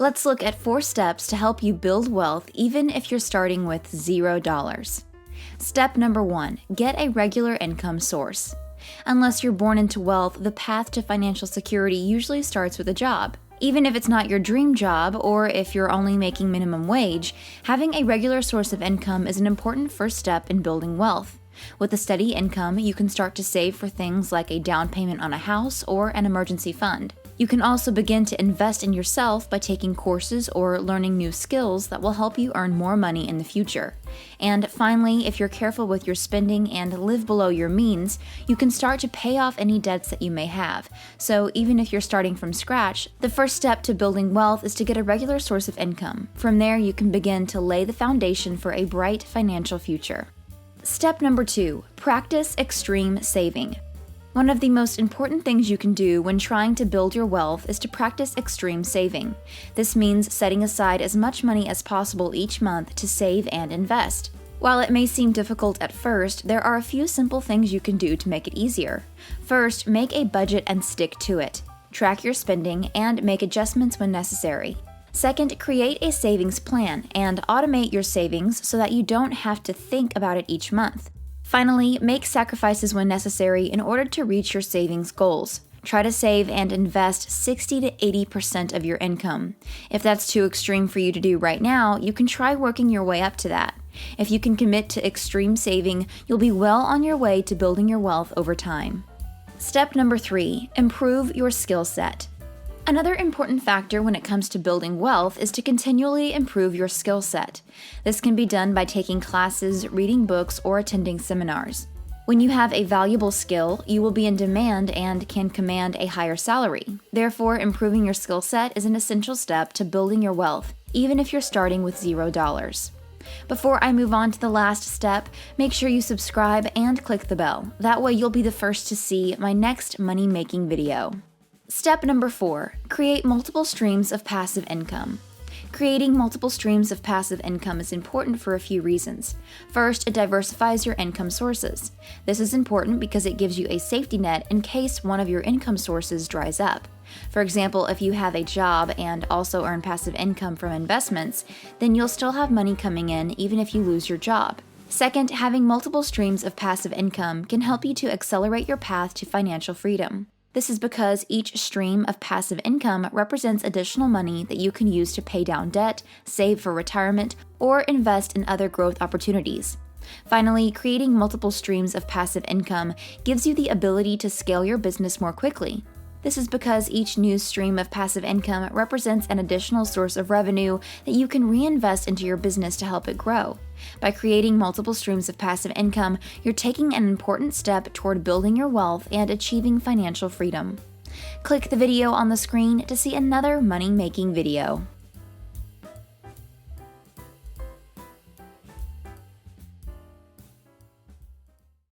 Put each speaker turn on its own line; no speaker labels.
Let's look at 4 steps to help you build wealth even if you're starting with $0. Step number 1, get a regular income source. Unless you're born into wealth, the path to financial security usually starts with a job. Even if it's not your dream job, or if you're only making minimum wage, having a regular source of income is an important first step in building wealth. With a steady income, you can start to save for things like a down payment on a house or an emergency fund. You can also begin to invest in yourself by taking courses or learning new skills that will help you earn more money in the future. And finally, if you're careful with your spending and live below your means, you can start to pay off any debts that you may have. So even if you're starting from scratch, the first step to building wealth is to get a regular source of income. From there, you can begin to lay the foundation for a bright financial future. Step number 2, practice extreme saving. One of the most important things you can do when trying to build your wealth is to practice extreme saving. This means setting aside as much money as possible each month to save and invest. While it may seem difficult at first, there are a few simple things you can do to make it easier. First, make a budget and stick to it. Track your spending and make adjustments when necessary. Second, create a savings plan and automate your savings so that you don't have to think about it each month. Finally, make sacrifices when necessary in order to reach your savings goals. Try to save and invest 60 to 80% of your income. If that's too extreme for you to do right now, you can try working your way up to that. If you can commit to extreme saving, you'll be well on your way to building your wealth over time. Step number 3, improve your skill set. Another important factor when it comes to building wealth is to continually improve your skill set. This can be done by taking classes, reading books, or attending seminars. When you have a valuable skill, you will be in demand and can command a higher salary. Therefore, improving your skill set is an essential step to building your wealth, even if you're starting with $0. Before I move on to the last step, make sure you subscribe and click the bell. That way you'll be the first to see my next money-making video. Step number 4, create multiple streams of passive income. Creating multiple streams of passive income is important for a few reasons. First, it diversifies your income sources. This is important because it gives you a safety net in case one of your income sources dries up. For example, if you have a job and also earn passive income from investments, then you'll still have money coming in even if you lose your job. Second, having multiple streams of passive income can help you to accelerate your path to financial freedom. This is because each stream of passive income represents additional money that you can use to pay down debt, save for retirement, or invest in other growth opportunities. Finally, creating multiple streams of passive income gives you the ability to scale your business more quickly. This is because each new stream of passive income represents an additional source of revenue that you can reinvest into your business to help it grow. By creating multiple streams of passive income, you're taking an important step toward building your wealth and achieving financial freedom. Click the video on the screen to see another money-making video.